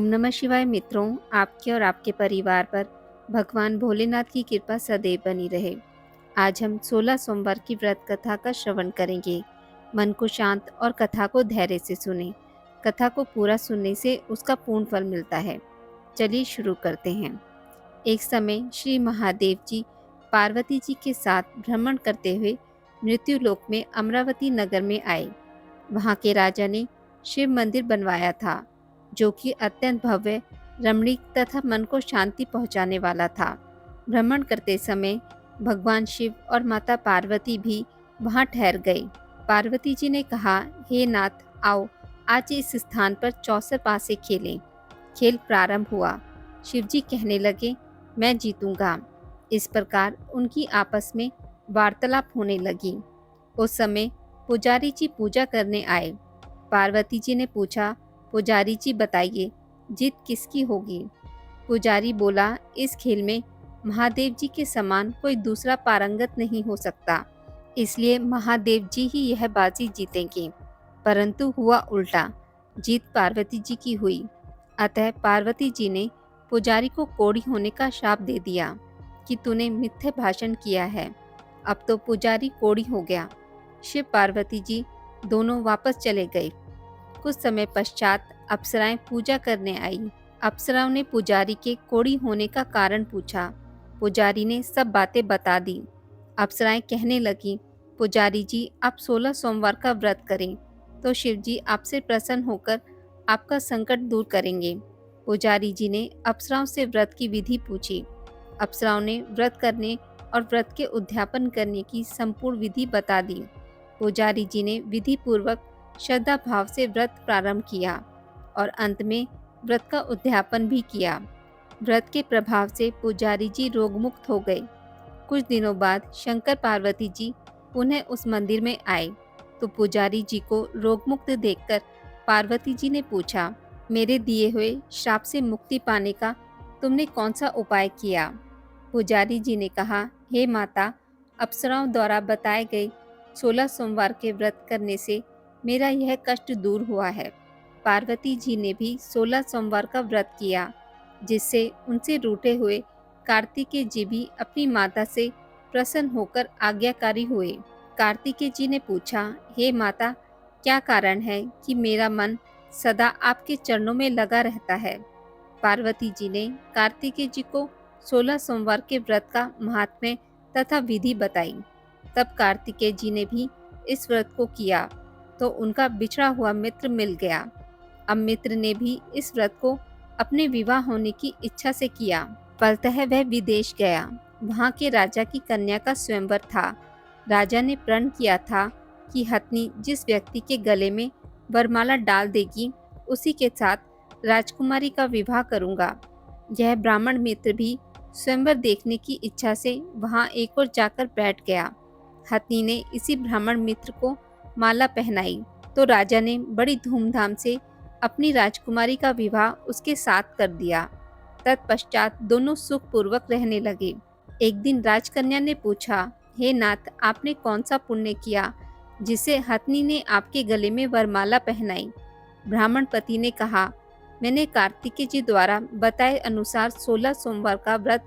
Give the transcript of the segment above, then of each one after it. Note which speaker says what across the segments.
Speaker 1: ओम नमः शिवाय मित्रों, आपके और आपके परिवार पर भगवान भोलेनाथ की कृपा सदैव बनी रहे। आज हम 16 सोमवार की व्रत कथा का श्रवण करेंगे। मन को शांत और कथा को धैर्य से सुने। कथा को पूरा सुनने से उसका पूर्ण फल मिलता है। चलिए शुरू करते हैं। एक समय श्री महादेव जी पार्वती जी के साथ भ्रमण करते हुए मृत्यु लोक में अमरावती नगर में आए। वहाँ के राजा ने शिव मंदिर बनवाया था, जो कि अत्यंत भव्य, रमणीक तथा मन को शांति पहुंचाने वाला था। भ्रमण करते समय भगवान शिव और माता पार्वती भी वहां ठहर गए। पार्वती जी ने कहा, हे नाथ, आओ आज इस स्थान पर 64 पासे खेलें। खेल प्रारंभ हुआ। शिव जी कहने लगे, मैं जीतूंगा। इस प्रकार उनकी आपस में वार्तालाप होने लगी। उस समय पुजारी जी पूजा करने आए। पार्वती जी ने पूछा, पुजारी जी बताइए, जीत किसकी होगी? पुजारी बोला, इस खेल में महादेव जी के समान कोई दूसरा पारंगत नहीं हो सकता, इसलिए महादेव जी ही यह बाजी जीतेंगे। परंतु हुआ उल्टा, जीत पार्वती जी की हुई। अतः पार्वती जी ने पुजारी को कोढ़ी होने का शाप दे दिया कि तूने मिथ्या भाषण किया है। अब तो पुजारी कोढ़ी हो गया। शिव पार्वती जी दोनों वापस चले गए। कुछ समय पश्चात अप्सराएं पूजा करने आई। अप्सराओं ने पुजारी के कोढ़ी होने का कारण पूछा। पुजारी ने सब बातें बता दी। अप्सराएं कहने लगी, पुजारी जी, आप 16 सोमवार का व्रत करें तो शिव जी आपसे प्रसन्न होकर आपका संकट दूर करेंगे। पुजारी जी ने अप्सराओं से व्रत की विधि पूछी। अप्सराओं ने व्रत करने और व्रत के उद्यापन करने की संपूर्ण विधि बता दी। पुजारी जी ने विधि पूर्वक श्रद्धा भाव से व्रत प्रारंभ किया और अंत में व्रत का उद्यापन भी किया। व्रत के प्रभाव से पुजारी जी रोगमुक्त हो गए। कुछ दिनों बाद शंकर पार्वती जी पुनः उस मंदिर में आए तो पुजारी जी को रोगमुक्त देखकर पार्वती जी ने पूछा, मेरे दिए हुए श्राप से मुक्ति पाने का तुमने कौन सा उपाय किया? पुजारी जी ने कहा, हे माता, अप्सराओं द्वारा बताए गए 16 सोमवार के व्रत करने से मेरा यह कष्ट दूर हुआ है। पार्वती जी ने भी 16 सोमवार का व्रत किया, जिससे उनसे रूठे हुए कार्तिकेय जी भी अपनी माता से प्रसन्न होकर आज्ञाकारी हुए। कार्तिकेय जी ने पूछा, हे माता, क्या कारण है कि मेरा मन सदा आपके चरणों में लगा रहता है? पार्वती जी ने कार्तिकेय जी को 16 सोमवार के व्रत का महात्म्य तथा विधि बताई। तब कार्तिकेय जी ने भी इस व्रत को किया तो उनका बिछड़ा हुआ मित्र मिल गया। अब मित्र ने भी इस व्रत को अपने विवाह होने की इच्छा से किया। फलतः वह विदेश गया। वहाँ के राजा की कन्या का स्वयंवर था। राजा ने प्रण किया था कि हथनी जिस व्यक्ति के गले में वरमाला डाल देगी, उसी के साथ राजकुमारी का विवाह करूंगा। यह ब्राह्मण मित्र भी स्वयंवर देखने की इच्छा से वहाँ एक और जाकर बैठ गया। हथनी ने इसी ब्राह्मण मित्र को माला पहनाई तो राजा ने बड़ी धूमधाम से अपनी राजकुमारी का विवाह उसके साथ कर दिया। तत्पश्चात दोनों सुखपूर्वक रहने लगे। एक दिन राजकन्या ने पूछा, हे नाथ, आपने कौन सा पुण्य किया जिसे हथनी ने आपके गले में वरमाला पहनाई? ब्राह्मण पति ने कहा, मैंने कार्तिकेय जी द्वारा बताए अनुसार 16 सोमवार का व्रत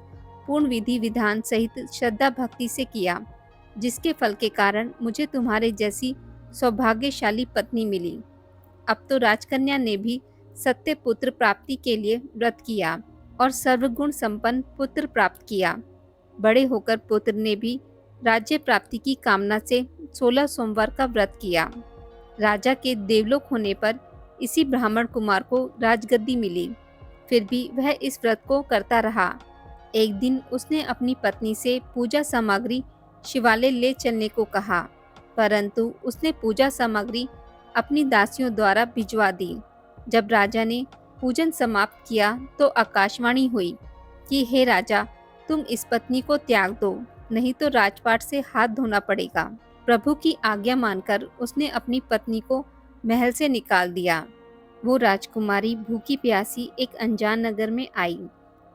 Speaker 1: पूर्ण विधि विधान सहित श्रद्धा भक्ति से किया, जिसके फल के कारण मुझे तुम्हारे जैसी सौभाग्यशाली पत्नी मिली। अब तो राजकन्या ने भी सत्य पुत्र प्राप्ति के लिए व्रत किया और सर्वगुण संपन्न पुत्र प्राप्त किया। बड़े होकर पुत्र ने भी राज्य प्राप्ति की कामना से 16 सोमवार का व्रत किया। राजा के देवलोक होने पर इसी ब्राह्मण कुमार को राजगद्दी मिली। फिर भी वह इस व्रत को करता रहा। एक दिन उसने अपनी पत्नी से पूजा सामग्री शिवालय ले चलने को कहा, परंतु उसने पूजा सामग्री अपनी दासियों द्वारा भिजवा दी। जब राजा ने पूजन समाप्त किया तो आकाशवाणी हुई कि हे राजा, तुम इस पत्नी को त्याग दो, नहीं तो राजपाट से हाथ धोना पड़ेगा। प्रभु की आज्ञा मानकर उसने अपनी पत्नी को महल से निकाल दिया। वो राजकुमारी भूखी प्यासी एक अनजान नगर में आई।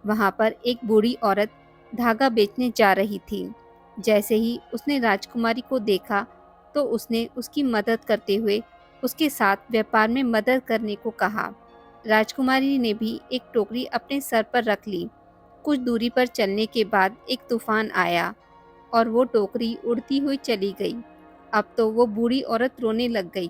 Speaker 1: वहां पर एक बूढ़ी औरत धागा बेचने जा रही थी। जैसे ही उसने राजकुमारी को देखा तो उसने उसकी मदद करते हुए उसके साथ व्यापार में मदद करने को कहा। राजकुमारी ने भी एक टोकरी अपने सर पर रख ली। कुछ दूरी पर चलने के बाद एक तूफान आया और वो टोकरी उड़ती हुई चली गई। अब तो वो बूढ़ी औरत रोने लग गई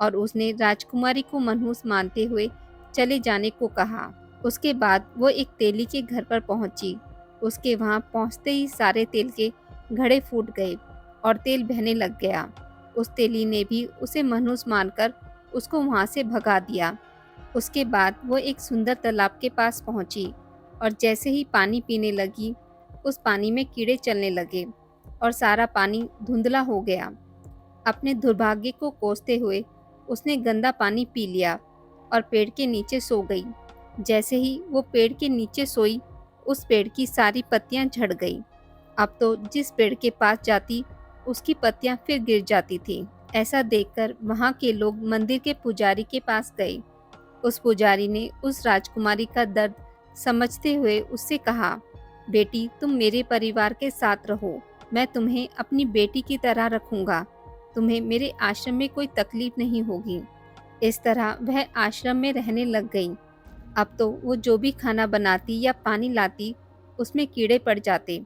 Speaker 1: और उसने राजकुमारी को मनहूस मानते हुए चले जाने को कहा। उसके बाद वो एक तेली के घर पर पहुंची। उसके वहां पहुंचते ही सारे तेल के घड़े फूट गए और तेल बहने लग गया। उस तेली ने भी उसे मनहूस मानकर उसको वहां से भगा दिया। उसके बाद वो एक सुंदर तालाब के पास पहुंची और जैसे ही पानी पीने लगी, उस पानी में कीड़े चलने लगे और सारा पानी धुंधला हो गया। अपने दुर्भाग्य को कोसते हुए उसने गंदा पानी पी लिया और पेड़ के नीचे सो गई। जैसे ही वो पेड़ के नीचे सोई, उस पेड़ की सारी पत्तियां झड़ गई। अब तो जिस पेड़ के पास जाती, उसकी पत्तियां फिर गिर जाती थी। ऐसा देखकर वहां के लोग मंदिर के पुजारी के पास गए। उस पुजारी ने उस राजकुमारी का दर्द समझते हुए उससे कहा, बेटी, तुम मेरे परिवार के साथ रहो। मैं तुम्हें अपनी बेटी की तरह रखूंगा। तुम्हें मेरे आश्रम में कोई तकलीफ नहीं होगी। इस तरह वह आश्रम में रहने लग गई। अब तो वो जो भी खाना बनाती या पानी लाती, उसमें कीड़े पड़ जाते।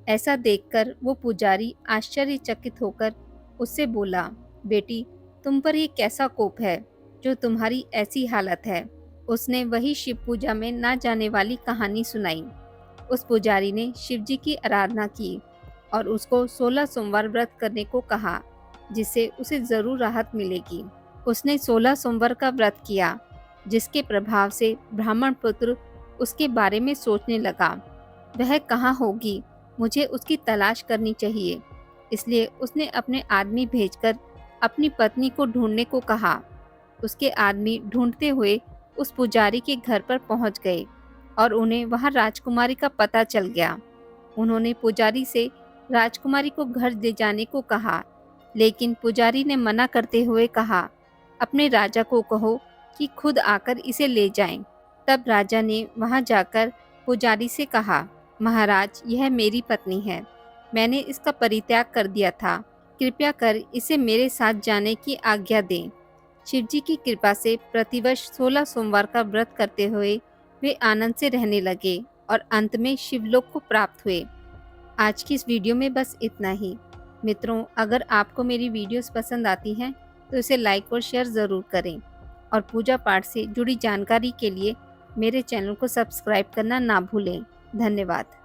Speaker 1: ऐसा देखकर वो पुजारी आश्चर्यचकित होकर उससे बोला, बेटी, तुम पर ये कैसा कोप है जो तुम्हारी ऐसी हालत है। उसने वही शिव पूजा में ना जाने वाली कहानी सुनाई। उस पुजारी ने शिवजी की आराधना की और उसको 16 सोमवार व्रत करने को कहा, जिससे उसे जरूर राहत मिलेगी। उसने 16 सोमवार का व्रत किया, जिसके प्रभाव से ब्राह्मण पुत्र उसके बारे में सोचने लगा। वह कहाँ होगी, मुझे उसकी तलाश करनी चाहिए। इसलिए उसने अपने आदमी भेजकर अपनी पत्नी को ढूंढने को कहा। उसके आदमी ढूंढते हुए उस पुजारी के घर पर पहुंच गए और उन्हें वहां राजकुमारी का पता चल गया। उन्होंने पुजारी से राजकुमारी को घर ले जाने को कहा, लेकिन पुजारी ने मना करते हुए कहा, अपने राजा को कहो कि खुद आकर इसे ले जाएं। तब राजा ने वहां जाकर पुजारी से कहा, महाराज, यह मेरी पत्नी है। मैंने इसका परित्याग कर दिया था। कृपया कर इसे मेरे साथ जाने की आज्ञा दें। शिवजी की कृपा से प्रतिवर्ष 16 सोमवार का व्रत करते हुए वे आनंद से रहने लगे और अंत में शिवलोक को प्राप्त हुए। आज की इस वीडियो में बस इतना ही। मित्रों, अगर आपको मेरी वीडियोस पसंद आती हैं तो इसे लाइक और शेयर ज़रूर करें और पूजा पाठ से जुड़ी जानकारी के लिए मेरे चैनल को सब्सक्राइब करना ना भूलें। धन्यवाद।